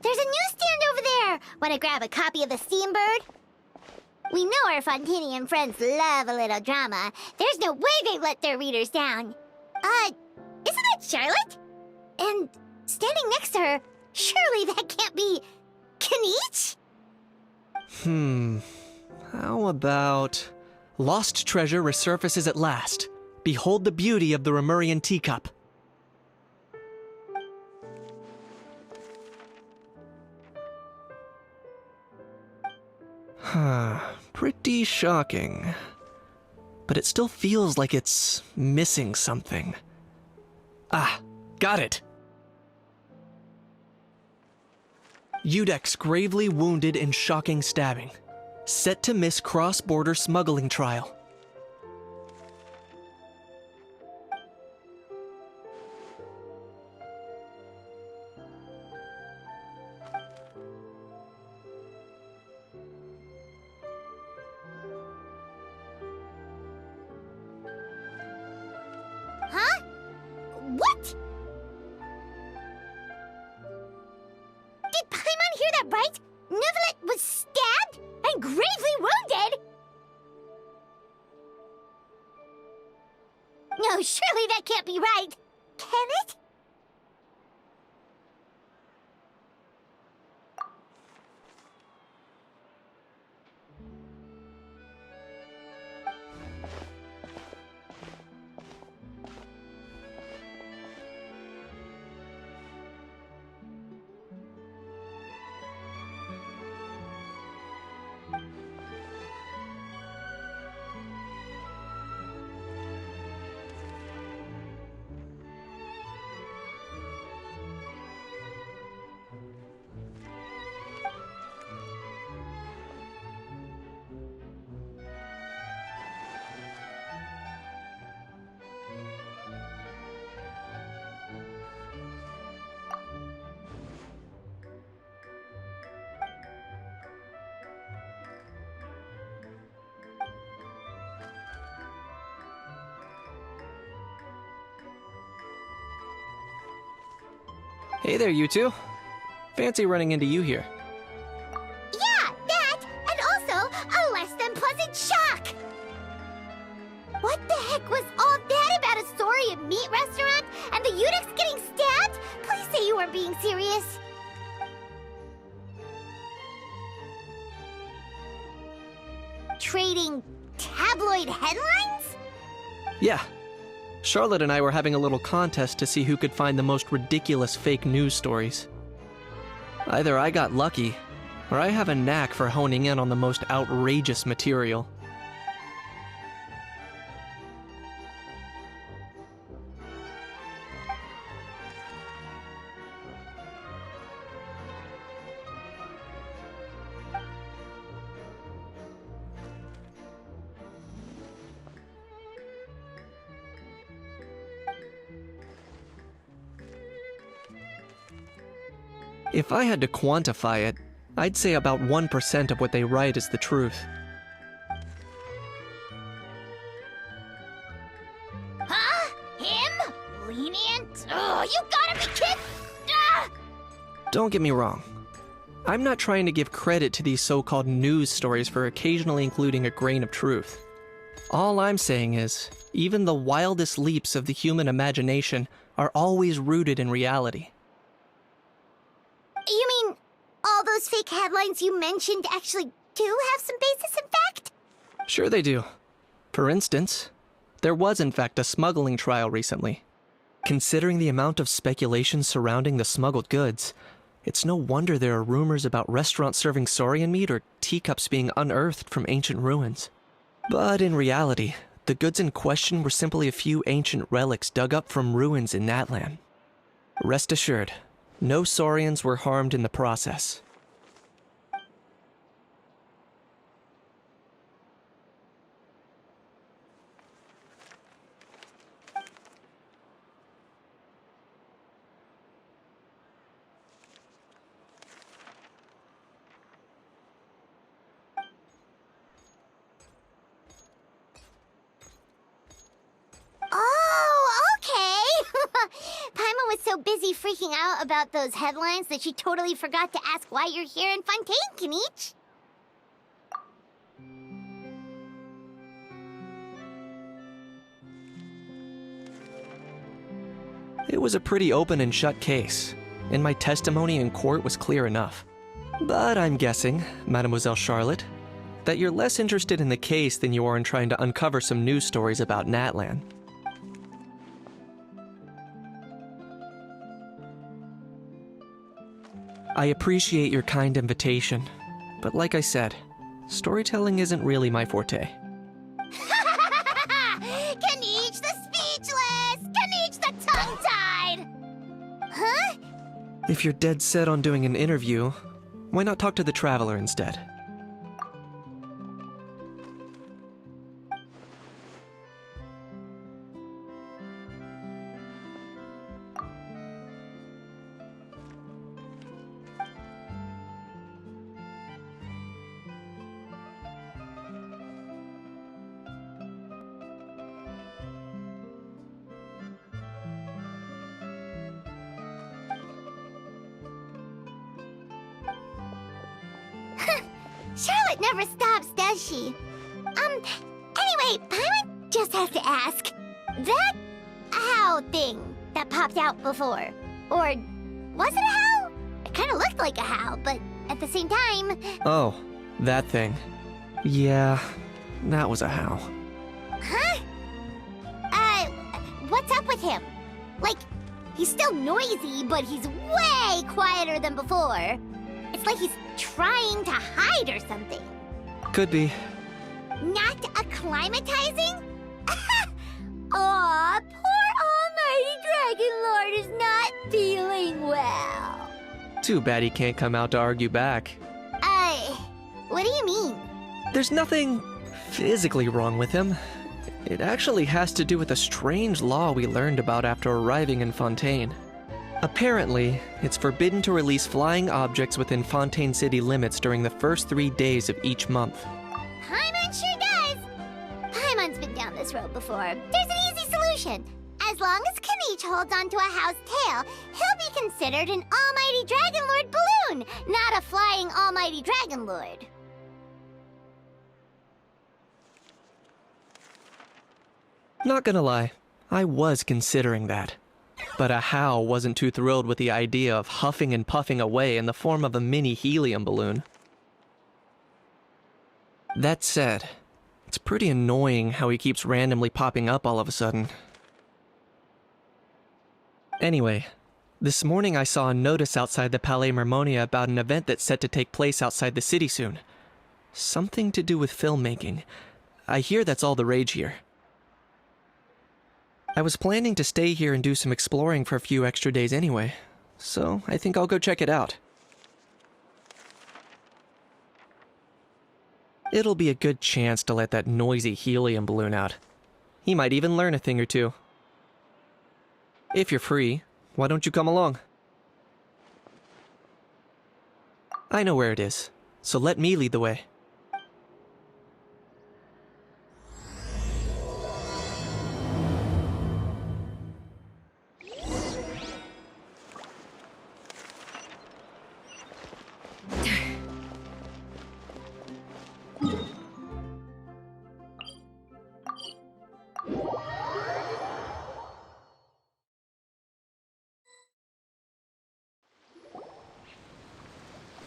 There's a newsstand over there! Want to grab a copy of the Steambird? We know our Fontanian friends love a little drama. There's no way they let their readers down. Isn't that Charlotte? And standing next to her, surely that can't be... Kaniche? How about... Lost treasure resurfaces at last. Behold the beauty of the Remurian teacup. Pretty shocking. But it still feels like it's missing something. Ah, got it! Udex gravely wounded in shocking stabbing. Set to miss cross-border smuggling trial. Huh? What? Did Paimon hear that right? Neuvillette was stabbed and gravely wounded? No, surely that can't be right. Can it? Hey there, you two. Fancy running into you here. Yeah, that, and also a less than pleasant shock! What the heck was all that about a Saurian meat restaurant and the Udex getting stabbed? Please say you weren't being serious. Trading tabloid headlines? Yeah. Charlotte and I were having a little contest to see who could find the most ridiculous fake news stories. Either I got lucky, or I have a knack for honing in on the most outrageous material. If I had to quantify it, I'd say about 1% of what they write is the truth. Huh? Him? Lenient? Oh, you gotta be kidding! Ah! Don't get me wrong. I'm not trying to give credit to these so-called news stories for occasionally including a grain of truth. All I'm saying is, even the wildest leaps of the human imagination are always rooted in reality. You mean all those fake headlines you mentioned actually do have some basis in fact? Sure they do. For instance, there was in fact a smuggling trial recently. Considering the amount of speculation surrounding the smuggled goods, it's no wonder there are rumors about restaurants serving saurian meat or teacups being unearthed from ancient ruins. But in reality, the goods in question were simply a few ancient relics dug up from ruins in that land. Rest assured, no saurians were harmed in the process. Oh, okay! Paimon was was so busy freaking out about those headlines that she totally forgot to ask why you're here in Fontaine, Kinich. It was a pretty open and shut case, and my testimony in court was clear enough. But I'm guessing, Mademoiselle Charlotte, that you're less interested in the case than you are in trying to uncover some news stories about Natlan. I appreciate your kind invitation, but like I said, storytelling isn't really my forte. Kinich the speechless! Kinich the tongue-tied! Huh? If you're dead set on doing an interview, why not talk to the Traveler instead? Charlotte never stops, does she? Anyway, Paimon just has to ask. That how thing that popped out before, or was it a how? It kind of looked like a how, but at the same time... Oh, that thing. Yeah, that was a how. Huh? What's up with him? Like, he's still noisy, but he's way quieter than before. It's like he's trying to hide or something. Could be. Not acclimatizing? Aw, poor Almighty Dragon Lord is not feeling well. Too bad he can't come out to argue back. What do you mean? There's nothing physically wrong with him. It actually has to do with a strange law we learned about after arriving in Fontaine. Apparently, it's forbidden to release flying objects within Fontaine city limits during the first 3 days of each month. Paimon sure does! Paimon's been down this road before. There's an easy solution. As long as Kinich holds onto a how's tail, he'll be considered an Almighty Dragon Lord balloon, not a flying Almighty Dragon Lord. Not gonna lie, I was considering that. But a how wasn't too thrilled with the idea of huffing and puffing away in the form of a mini helium balloon. That said, it's pretty annoying how he keeps randomly popping up all of a sudden. Anyway, this morning I saw a notice outside the Palais Mermonia about an event that's set to take place outside the city soon. Something to do with filmmaking. I hear that's all the rage here. I was planning to stay here and do some exploring for a few extra days anyway, so I think I'll go check it out. It'll be a good chance to let that noisy helium balloon out. He might even learn a thing or two. If you're free, why don't you come along? I know where it is, so let me lead the way.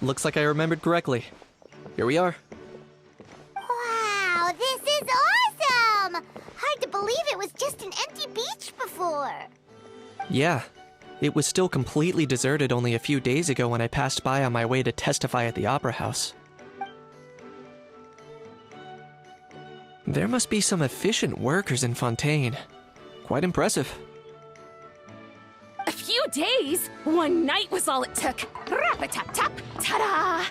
Looks like I remembered correctly. Here we are. Wow, this is awesome! Hard to believe it was just an empty beach before. Yeah, it was still completely deserted only a few days ago when I passed by on my way to testify at the Opera House. There must be some efficient workers in Fontaine. Quite impressive. A few days? One night was all it took. Rap-a-tap-tap, ta-da!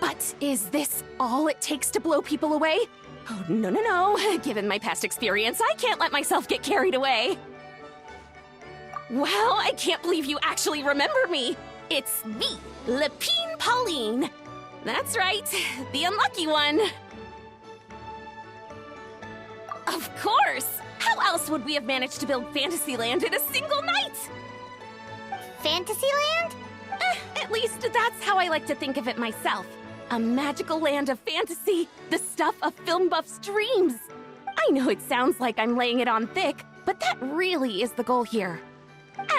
But is this all it takes to blow people away? Oh, no, no, no. Given my past experience, I can't let myself get carried away. Well, I can't believe you actually remember me. It's me, Lepine Pauline. That's right, the unlucky one. Of course! How else would we have managed to build Fantasyland in a single night? Fantasyland? At least that's how I like to think of it myself. A magical land of fantasy, the stuff of film buffs' dreams. I know it sounds like I'm laying it on thick, but that really is the goal here.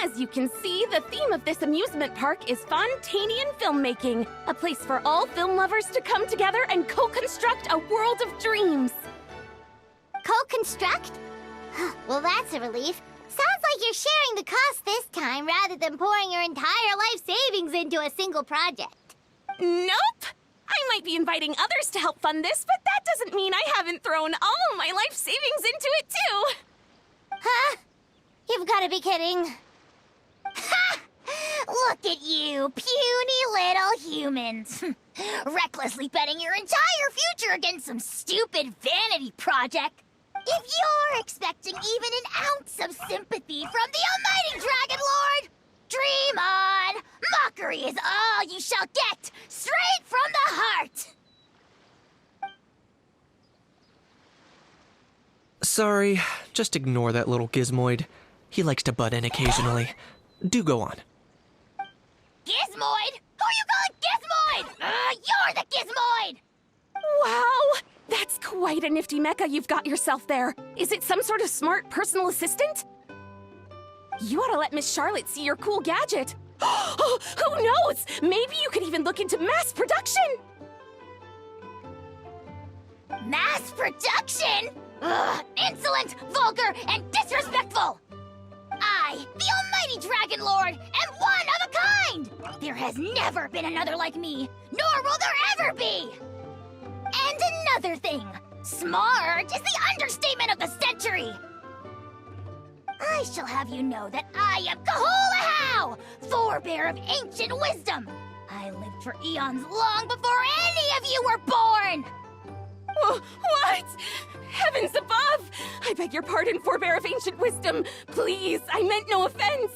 As you can see, the theme of this amusement park is Fontanian filmmaking, a place for all film lovers to come together and co-construct a world of dreams. Co-construct? Well, that's a relief. Sounds like you're sharing the cost this time rather than pouring your entire life savings into a single project. Nope! I might be inviting others to help fund this, but that doesn't mean I haven't thrown all my life savings into it too! Huh? You've got to be kidding. Ha! Look at you, puny little humans. Recklessly betting your entire future against some stupid vanity project. If you're expecting even an ounce of sympathy from the almighty Dragon Lord, dream on! Mockery is all you shall get, straight from the heart! Sorry, just ignore that little gizmoid. He likes to butt in occasionally. Do go on. Gizmoid? Who you calling Gizmoid? You're the Gizmoid! Wow! That's quite a nifty mecha you've got yourself there. Is it some sort of smart personal assistant? You ought to let Miss Charlotte see your cool gadget. Who knows? Maybe you could even look into mass production! Mass production? Ugh, insolent, vulgar, and disrespectful! I, the almighty Dragon Lord, am one of a kind! There has never been another like me, nor will there ever be! And another thing, smart is the understatement of the century! I shall have you know that I am Kahulahau, forebear of ancient wisdom! I lived for eons long before any of you were born! What? Heavens above! I beg your pardon, forebear of ancient wisdom. Please, I meant no offense.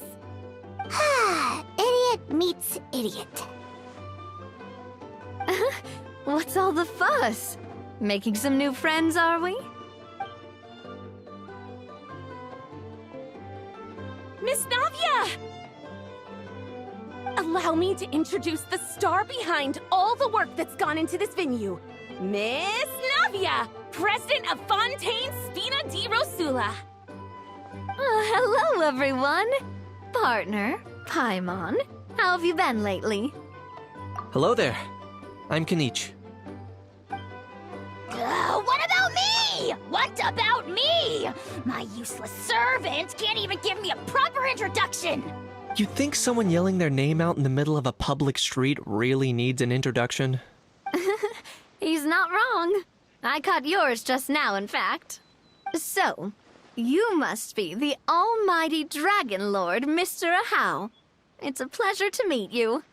Idiot meets idiot. What's all the fuss? Making some new friends, are we? Miss Navia! Allow me to introduce the star behind all the work that's gone into this venue. Miss Navia, president of Fontaine Spina di Rosula. Hello, everyone. Partner, Paimon. How have you been lately? Hello there. I'm Kanich. What about me? What about me? My useless servant can't even give me a proper introduction. You think someone yelling their name out in the middle of a public street really needs an introduction? He's not wrong. I caught yours just now, in fact. So, you must be the almighty Dragon Lord, Mr. Ahau. It's a pleasure to meet you.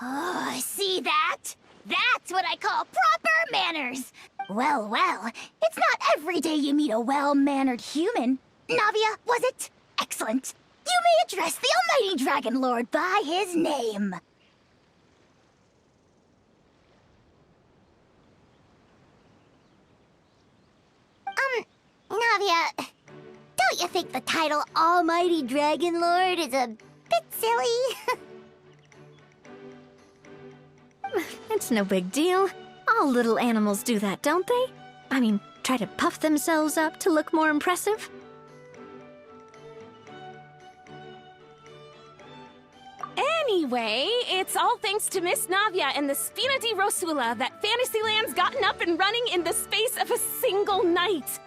Oh, see that? That's what I call proper manners. Well, it's not every day you meet a well-mannered human. Navia, was it? Excellent. You may address the almighty Dragon Lord by his name. Navia, don't you think the title Almighty Dragon Lord is a bit silly? It's no big deal. All little animals do that, don't they? I mean, try to puff themselves up to look more impressive. Anyway, it's all thanks to Miss Navia and the Spina di Rosula that Fantasyland's gotten up and running in the space of a single night.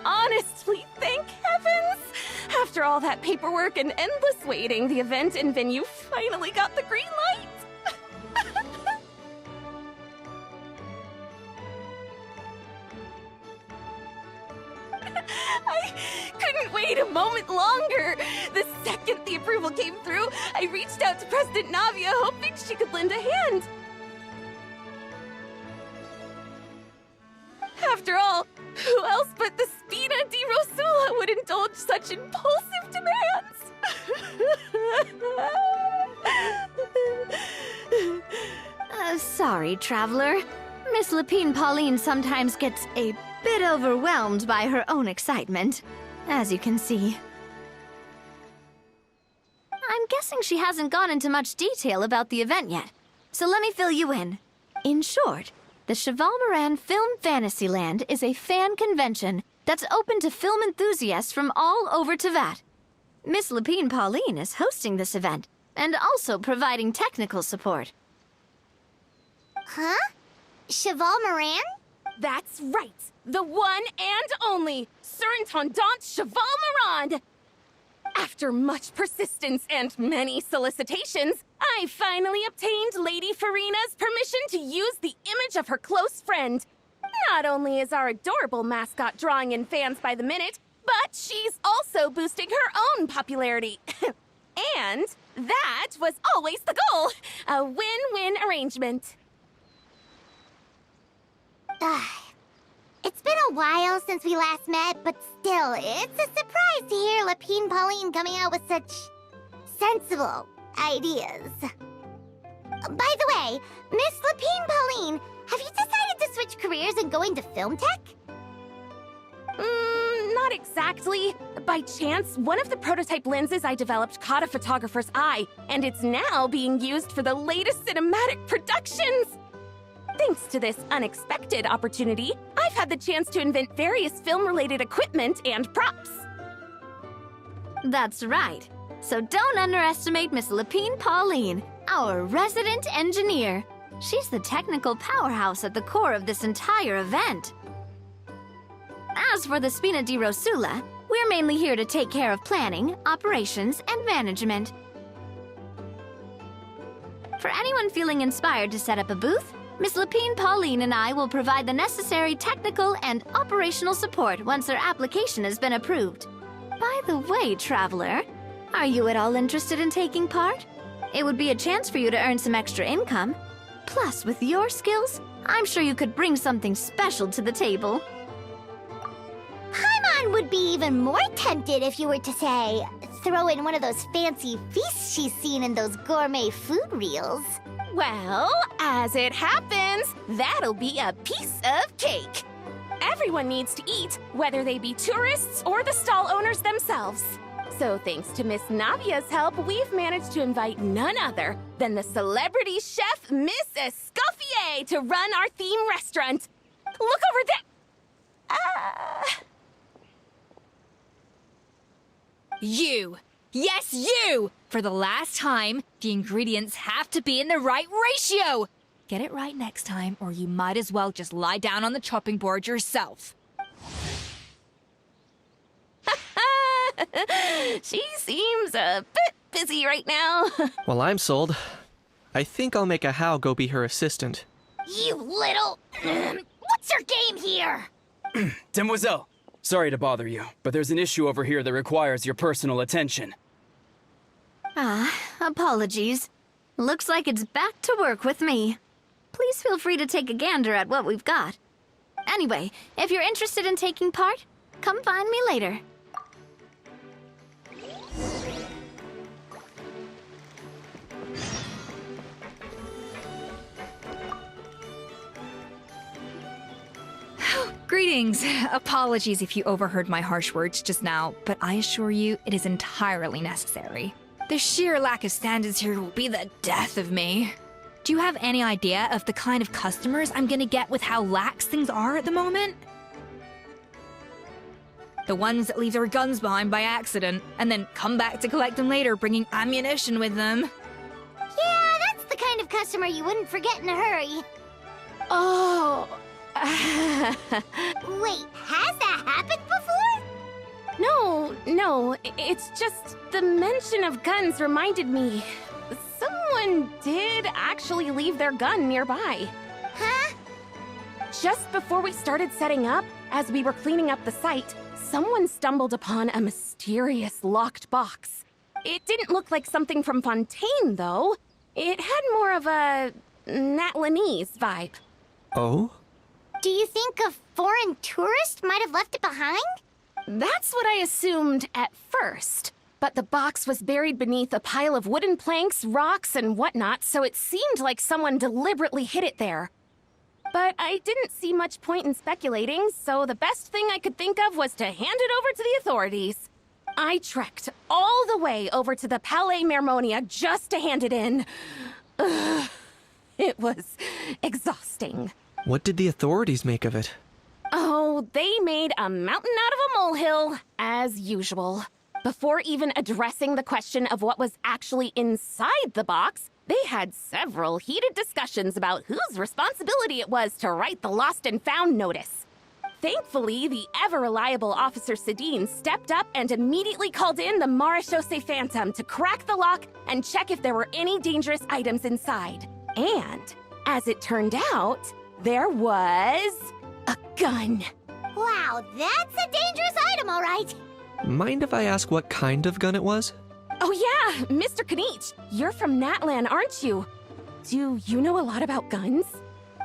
Honestly, thank heavens! After all that paperwork and endless waiting, the event and venue finally got the green light! I couldn't wait a moment longer! The second the approval came through, I reached out to President Navia hoping she could lend a hand. After all, who else but the Spina di Rosula would indulge such impulsive demands? Sorry, traveler. Miss Lapine Pauline sometimes gets a bit overwhelmed by her own excitement, as you can see. I'm guessing she hasn't gone into much detail about the event yet, so let me fill you in. In short, the Cheval Moran Film Fantasyland is a fan convention that's open to film enthusiasts from all over Teyvat. Miss Lapine Pauline is hosting this event, and also providing technical support. Huh? Cheval Moran? That's right! The one and only Surintendant Cheval Moran! After much persistence and many solicitations, I finally obtained Lady Farina's permission to use the image of her close friend. Not only is our adorable mascot drawing in fans by the minute, but she's also boosting her own popularity. And that was always the goal! A win-win arrangement. It's been a while since we last met, but still, it's a surprise to hear Lapine Pauline coming out with such sensible ideas. By the way, Miss Lapine Pauline, have you decided to switch careers and go into film tech? Not exactly. By chance, one of the prototype lenses I developed caught a photographer's eye, and it's now being used for the latest cinematic productions. Thanks to this unexpected opportunity, I've had the chance to invent various film-related equipment and props. That's right. So don't underestimate Miss Lapine Pauline, our resident engineer. She's the technical powerhouse at the core of this entire event. As for the Spina di Rosula, we're mainly here to take care of planning, operations, and management. For anyone feeling inspired to set up a booth, Miss Lapine Pauline and I will provide the necessary technical and operational support once their application has been approved. By the way, traveler, are you at all interested in taking part? It would be a chance for you to earn some extra income. Plus, with your skills, I'm sure you could bring something special to the table. Paimon would be even more tempted if you were to, say, throw in one of those fancy feasts she's seen in those gourmet food reels. Well, as it happens, that'll be a piece of cake. Everyone needs to eat, whether they be tourists or the stall owners themselves. So thanks to Miss Navia's help, we've managed to invite none other than the celebrity chef, Miss Escoffier, to run our theme restaurant. Look over there! You! Yes, you! For the last time, the ingredients have to be in the right ratio! Get it right next time, or you might as well just lie down on the chopping board yourself. She seems a bit busy right now. Well, I'm sold. I think I'll make a How go be her assistant. You little... What's your game here? Demoiselle, sorry to bother you, but there's an issue over here that requires your personal attention. Apologies. Looks like it's back to work with me. Please feel free to take a gander at what we've got. Anyway, if you're interested in taking part, come find me later. Greetings. Apologies if you overheard my harsh words just now, but I assure you it is entirely necessary. The sheer lack of standards here will be the death of me. Do you have any idea of the kind of customers I'm gonna get with how lax things are at the moment? The ones that leave their guns behind by accident, and then come back to collect them later bringing ammunition with them. Yeah, that's the kind of customer you wouldn't forget in a hurry. Oh... Wait, has that happened before? No, it's just the mention of guns reminded me. Someone did actually leave their gun nearby. Huh? Just before we started setting up, as we were cleaning up the site, someone stumbled upon a mysterious locked box. It didn't look like something from Fontaine, though. It had more of a Natlanese vibe. Oh? Do you think of foreign tourist might have left it behind? That's what I assumed at first. But the box was buried beneath a pile of wooden planks, rocks, and whatnot, so it seemed like someone deliberately hid it there. But I didn't see much point in speculating, so the best thing I could think of was to hand it over to the authorities. I trekked all the way over to the Palais Mermonia just to hand it in. Ugh, it was exhausting. What did the authorities make of it? Oh, they made a mountain out of a molehill, as usual. Before even addressing the question of what was actually inside the box, they had several heated discussions about whose responsibility it was to write the lost and found notice. Thankfully, the ever-reliable Officer Sedine stepped up and immediately called in the Marechaussee Phantom to crack the lock and check if there were any dangerous items inside. And, as it turned out, there was a gun. Wow, that's a dangerous item, all right. Mind if I ask what kind of gun it was? Oh yeah, Mr. Kanich, you're from Natlan, aren't you? Do you know a lot about guns?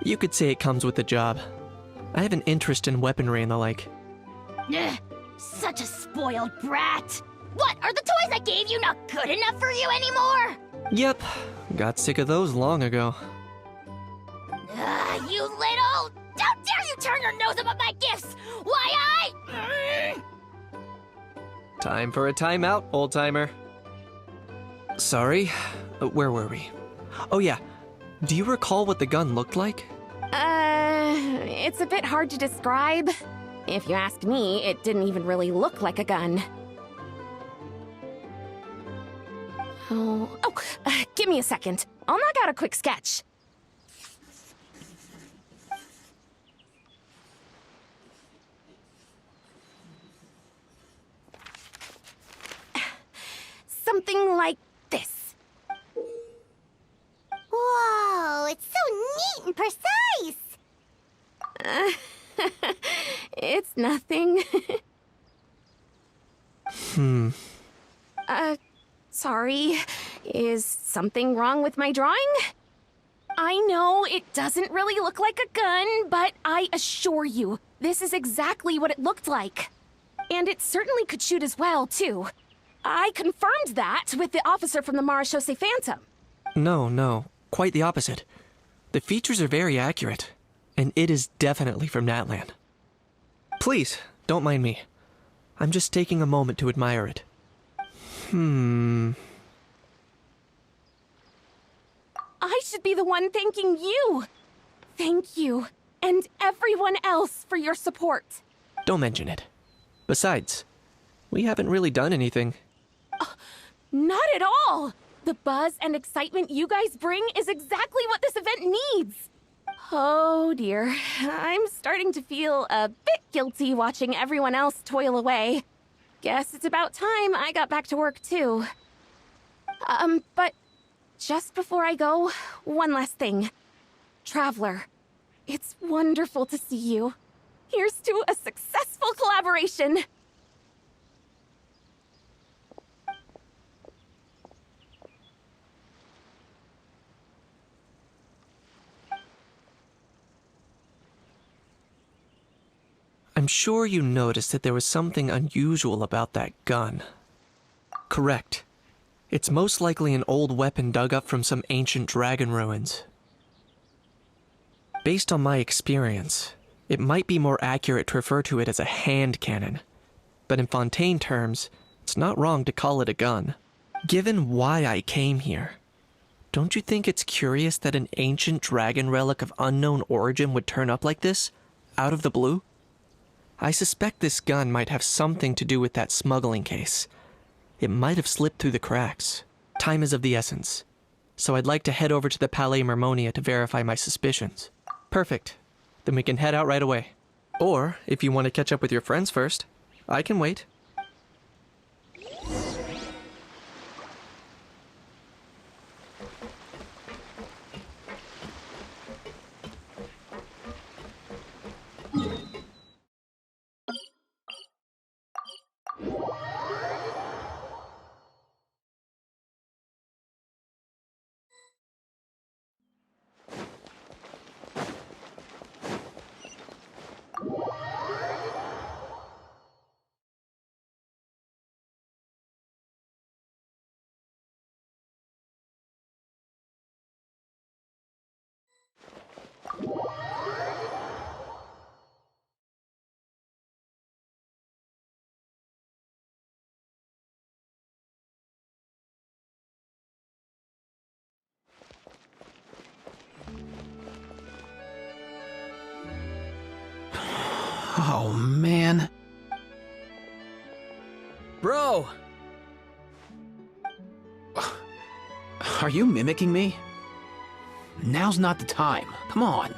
You could say it comes with the job. I have an interest in weaponry and the like. Ugh, such a spoiled brat. What, are the toys I gave you not good enough for you anymore? Yep, got sick of those long ago. You little... How dare you turn your nose up at my gifts? Why, Time for a timeout, old-timer. Sorry, where were we? Oh yeah, do you recall what the gun looked like? It's a bit hard to describe. If you ask me, it didn't even really look like a gun. Give me a second. I'll knock out a quick sketch. Something like this. Whoa, it's so neat and precise. It's nothing. Sorry. Is something wrong with my drawing? I know it doesn't really look like a gun, but I assure you, this is exactly what it looked like. And it certainly could shoot as well, too. I confirmed that with the officer from the Marechaussee Phantom. No, quite the opposite. The features are very accurate, and it is definitely from Natlan. Please, don't mind me. I'm just taking a moment to admire it. I should be the one thanking you. Thank you, and everyone else for your support. Don't mention it. Besides, we haven't really done anything. Not at all! The buzz and excitement you guys bring is exactly what this event needs! Oh dear, I'm starting to feel a bit guilty watching everyone else toil away. Guess it's about time I got back to work too. But just before I go, one last thing. Traveler, it's wonderful to see you. Here's to a successful collaboration! I'm sure you noticed that there was something unusual about that gun. Correct. It's most likely an old weapon dug up from some ancient dragon ruins. Based on my experience, it might be more accurate to refer to it as a hand cannon. But in Fontaine terms, it's not wrong to call it a gun. Given why I came here, don't you think it's curious that an ancient dragon relic of unknown origin would turn up like this, out of the blue? I suspect this gun might have something to do with that smuggling case. It might have slipped through the cracks. Time is of the essence, so I'd like to head over to the Palais Mermonia to verify my suspicions. Perfect. Then we can head out right away. Or, if you want to catch up with your friends first, I can wait. Oh, man. Bro! Are you mimicking me? Now's not the time. Come on.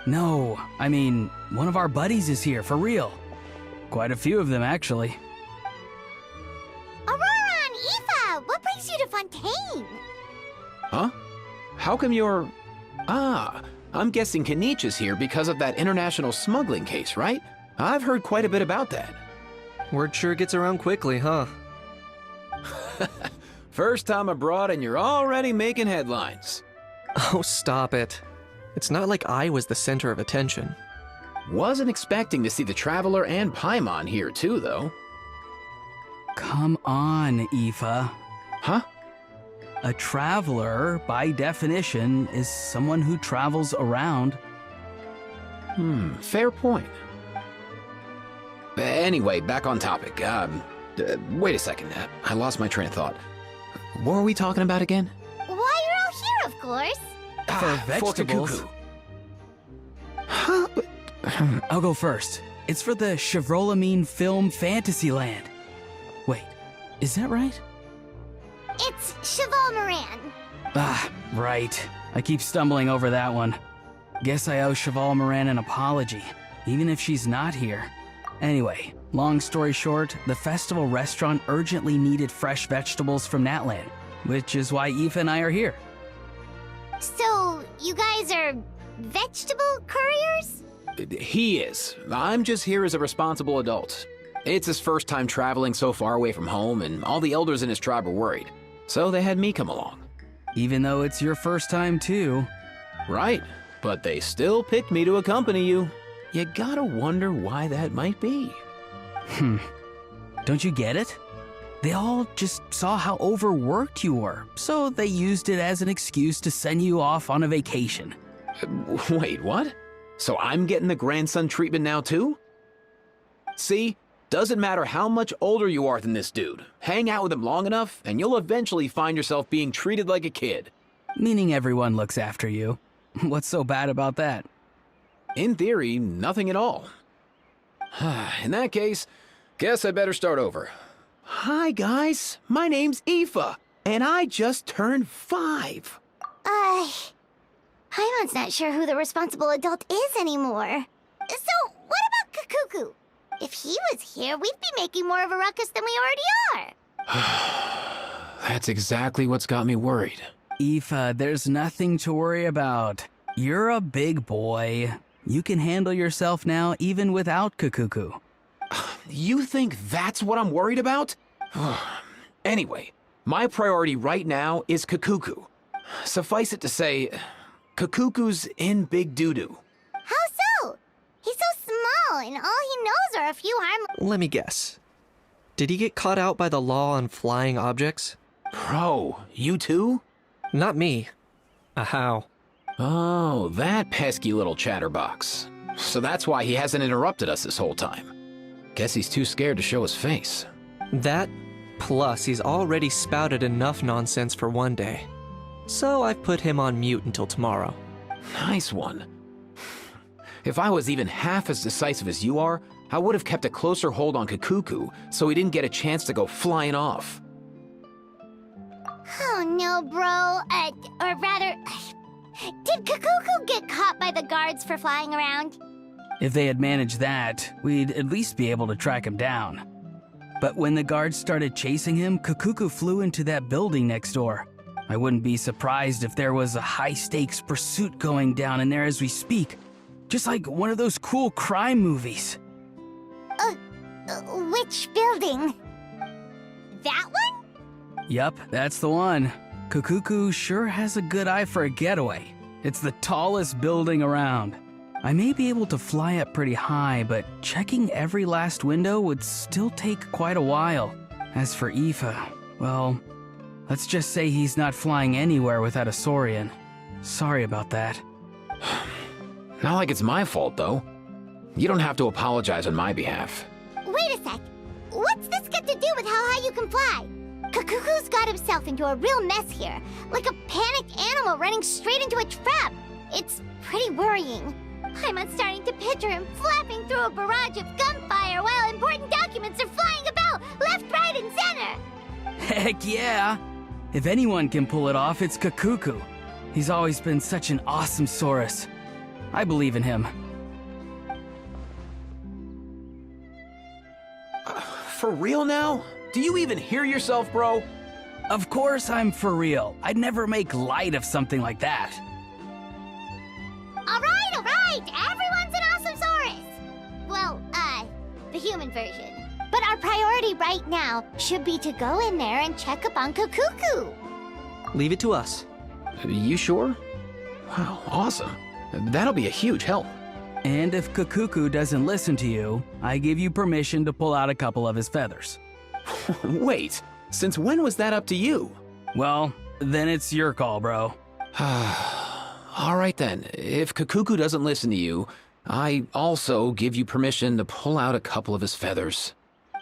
No, I mean, one of our buddies is here, for real. Quite a few of them, actually. Aurora and Aoife, what brings you to Fontaine? Huh? How come you're... Ah, I'm guessing Kanich is here because of that international smuggling case, right? I've heard quite a bit about that. Word sure gets around quickly, huh? First time abroad and you're already making headlines. Oh, stop it. It's not like I was the center of attention. Wasn't expecting to see the Traveler and Paimon here too, though. Come on, Aoife. Huh? A traveler, by definition, is someone who travels around. Fair point. Anyway, back on topic. Wait a second. I lost my train of thought. What were we talking about again? Why, you're all here, of course. For vegetables. Kakuku. Huh? I'll go first. It's for the Chevrolamine Film Fantasyland. Wait, is that right? It's Cheval Moran. Ah, right. I keep stumbling over that one. Guess I owe Cheval Moran an apology, even if she's not here. Anyway, long story short, the festival restaurant urgently needed fresh vegetables from Natland, which is why Aoife and I are here. So, you guys are vegetable couriers? He is. I'm just here as a responsible adult. It's his first time traveling so far away from home, and all the elders in his tribe were worried. So they had me come along. Even though it's your first time too. Right, but they still picked me to accompany you. You gotta wonder why that might be. Don't you get it? They all just saw how overworked you were, so they used it as an excuse to send you off on a vacation. Wait, what? So I'm getting the grandson treatment now too? See? Doesn't matter how much older you are than this dude. Hang out with him long enough, and you'll eventually find yourself being treated like a kid. Meaning everyone looks after you. What's so bad about that? In theory, nothing at all. In that case, guess I better start over. Hi, guys. My name's Aoife, and I just turned 5. Paimon's not sure who the responsible adult is anymore. So, what about Kakuku? If he was here, we'd be making more of a ruckus than we already are. That's exactly what's got me worried. Aoife, there's nothing to worry about. You're a big boy. You can handle yourself now even without Kakuku. You think that's what I'm worried about? Anyway, my priority right now is Kakuku. Suffice it to say, Kakuku's in big doo-doo. How so? He's so small, and all he knows are a few harmless... Let me guess. Did he get caught out by the law on flying objects? Bro, you too? Not me. How? Oh, that pesky little chatterbox. So that's why he hasn't interrupted us this whole time. Guess he's too scared to show his face. That, plus he's already spouted enough nonsense for one day. So I've put him on mute until tomorrow. Nice one. If I was even half as decisive as you are, I would have kept a closer hold on Kakuku so he didn't get a chance to go flying off. Oh no, bro. Or rather... Did Kakuku get caught by the guards for flying around? If they had managed that, we'd at least be able to track him down. But when the guards started chasing him, Kakuku flew into that building next door. I wouldn't be surprised if there was a high-stakes pursuit going down in there as we speak. Just like one of those cool crime movies. Which building? That one? Yup, that's the one. Kakuku sure has a good eye for a getaway. It's the tallest building around. I may be able to fly up pretty high, but checking every last window would still take quite a while. As for Aoife, well, let's just say he's not flying anywhere without a Saurian. Sorry about that. Not like it's my fault, though. You don't have to apologize on my behalf. Wait a sec. What's this got to do with how high you can fly? Kakuku's got himself into a real mess here, like a panicked animal running straight into a trap. It's pretty worrying. I'm starting to picture him flapping through a barrage of gunfire while important documents are flying about left, right, and center. Heck yeah! If anyone can pull it off, it's Kakuku. He's always been such an awesome Saurus. I believe in him. For real now? Do you even hear yourself, bro? Of course I'm for real. I'd never make light of something like that. All right, everyone's an awesome Saurus. Well, the human version. But our priority right now should be to go in there and check up on Kakuku. Leave it to us. You sure? Wow, awesome. That'll be a huge help. And if Kakuku doesn't listen to you, I give you permission to pull out a couple of his feathers. Wait, since when was that up to you? Well, then it's your call, bro. All right then, if Kakuku doesn't listen to you, I also give you permission to pull out a couple of his feathers.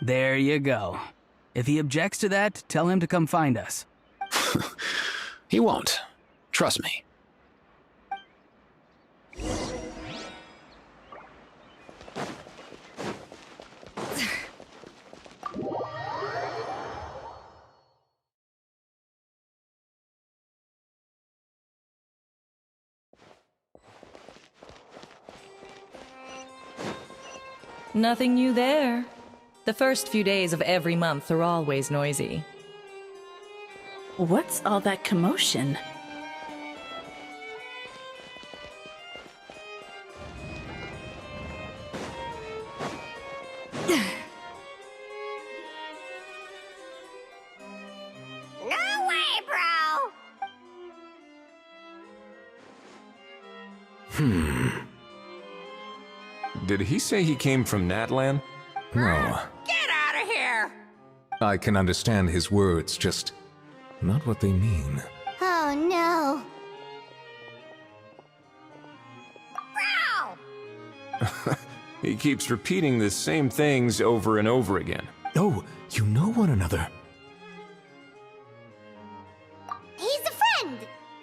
There you go. If he objects to that, tell him to come find us. He won't. Trust me. Nothing new there. The first few days of every month are always noisy. What's all that commotion? No way, bro! Did he say he came from Natlan? No. Get out of here! I can understand his words, just not what they mean. Oh no. Bro! He keeps repeating the same things over and over again. Oh, you know one another. He's a friend!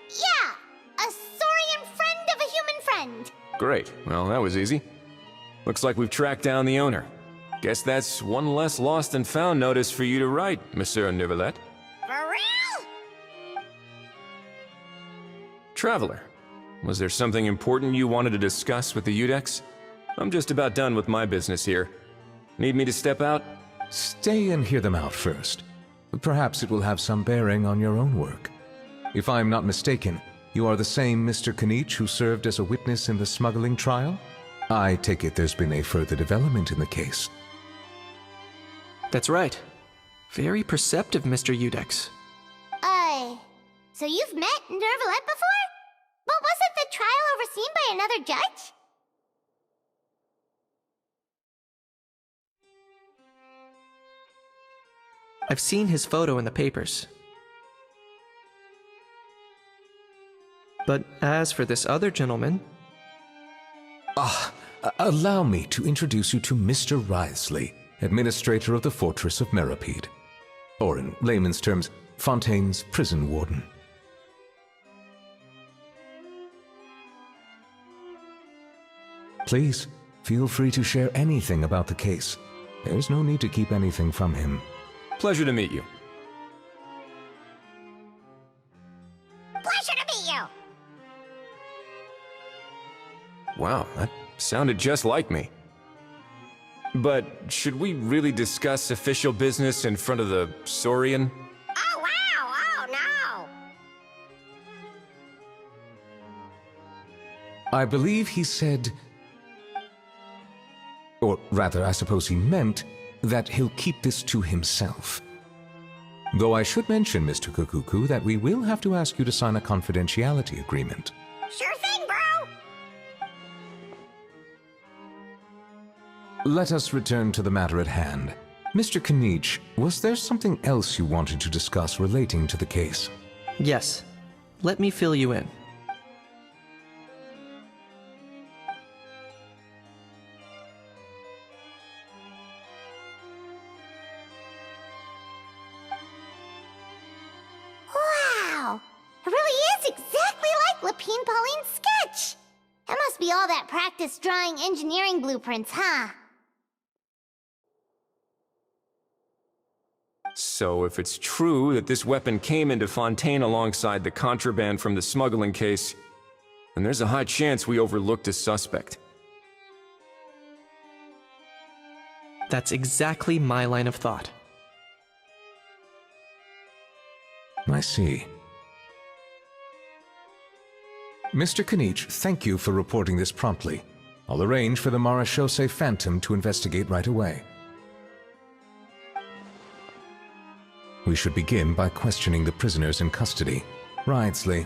Yeah! A saurian friend of a human friend! Great. Well, that was easy. Looks like we've tracked down the owner. Guess that's one less lost and found notice for you to write, Monsieur Neuvillette. For real? Traveler, was there something important you wanted to discuss with the Udex? I'm just about done with my business here. Need me to step out? Stay and hear them out first. Perhaps it will have some bearing on your own work. If I'm not mistaken, you are the same Mr. Kanich who served as a witness in the smuggling trial? I take it there's been a further development in the case. That's right. Very perceptive, Mr. Udex. So you've met Neuvillette before? But wasn't the trial overseen by another judge? I've seen his photo in the papers. But as for this other gentleman... Allow me to introduce you to Mr. Wriothesley, administrator of the Fortress of Meripede. Or in layman's terms, Fontaine's prison warden. Please, feel free to share anything about the case. There's no need to keep anything from him. Pleasure to meet you. Pleasure to meet you! Wow, that sounded just like me. But should we really discuss official business in front of the Saurian? Oh, wow! Oh, no! I believe he said... Or rather, I suppose he meant that he'll keep this to himself. Though I should mention, Mr. Kakuku, that we will have to ask you to sign a confidentiality agreement. Sure thing, bro! Let us return to the matter at hand. Mr. Kanich, was there something else you wanted to discuss relating to the case? Yes. Let me fill you in. Wow! It really is exactly like Lapine Pauline's sketch! It must must be all that practice drawing engineering blueprints, huh? So if it's true that this weapon came into Fontaine alongside the contraband from the smuggling case, then there's a high chance we overlooked a suspect. That's exactly my line of thought. I see. Mr. Kanich, thank you for reporting this promptly. I'll arrange for the Marechaussee Phantom to investigate right away. We should begin by questioning the prisoners in custody. Wrightsley.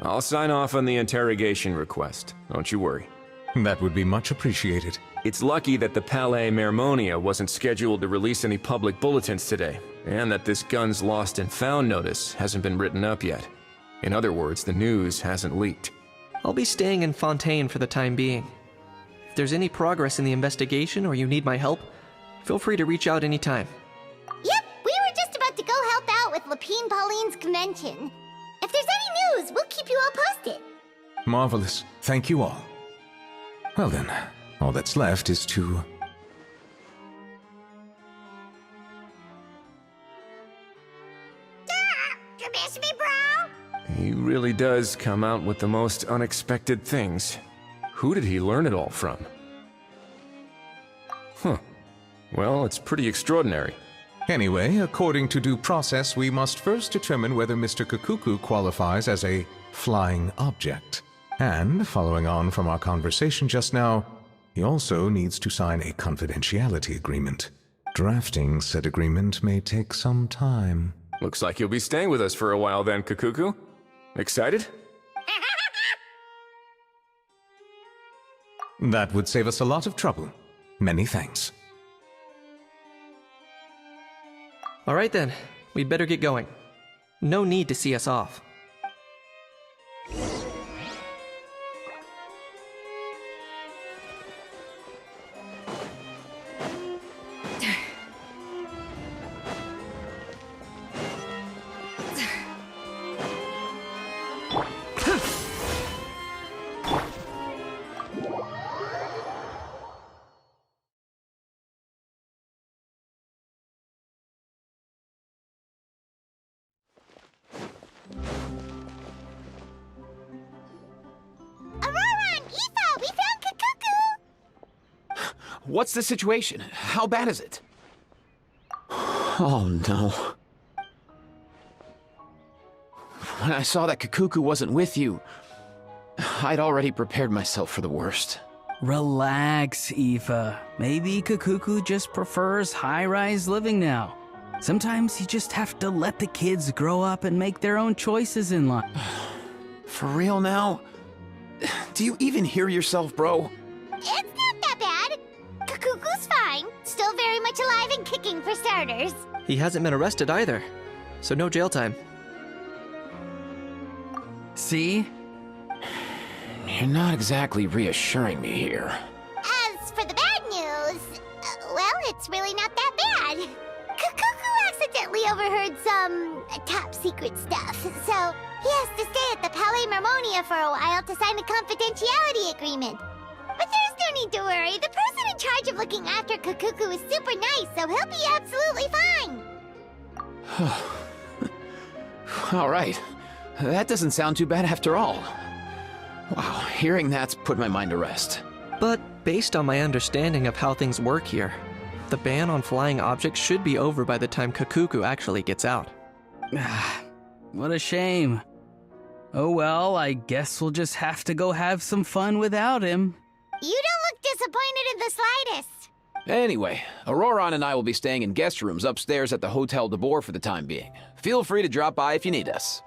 I'll sign off on the interrogation request, don't you worry. That would be much appreciated. It's lucky that the Palais Mermonia wasn't scheduled to release any public bulletins today, and that this guns lost and found notice hasn't been written up yet. In other words, the news hasn't leaked. I'll be staying in Fontaine for the time being. If there's any progress in the investigation or you need my help, feel free to reach out anytime. Yep, we were just about to go help out with Lapine Pauline's convention. If there's any news, we'll keep you all posted. Marvelous. Thank you all. Well then, all that's left is to... You miss me, bro? He really does come out with the most unexpected things. Who did he learn it all from? Huh. Well, it's pretty extraordinary. Anyway, according to due process, we must first determine whether Mr. Kakuku qualifies as a flying object. And, following on from our conversation just now, he also needs to sign a confidentiality agreement. Drafting said agreement may take some time. Looks like you'll be staying with us for a while then, Kakuku. Excited? That would save us a lot of trouble. Many thanks. All right then, we'd better get going. No need to see us off. What's the situation? How bad is it? Oh no. When I saw that Kakuku wasn't with you, I'd already prepared myself for the worst. Relax, Aoife. Maybe Kakuku just prefers high-rise living now. Sometimes you just have to let the kids grow up and make their own choices in life. For real now? Do you even hear yourself, bro? It's not that bad. Kakuku's fine. Still very much alive and kicking for starters. He hasn't been arrested either, so no jail time. See? You're not exactly reassuring me here. As for the bad news, well, it's really not that bad. Kakuku accidentally overheard some top secret stuff, so he has to stay at the Palais Mermonia for a while to sign a confidentiality agreement. But there's no need to worry. The person in charge of looking after Kakuku is super nice, so he'll be absolutely fine. All right. That doesn't sound too bad after all. Wow, hearing that's put my mind to rest. But based on my understanding of how things work here, the ban on flying objects should be over by the time Kakuku actually gets out. What a shame. Oh well, I guess we'll just have to go have some fun without him. You don't look disappointed in the slightest. Anyway, Auroron and I will be staying in guest rooms upstairs at the Hotel de Boer for the time being. Feel free to drop by if you need us.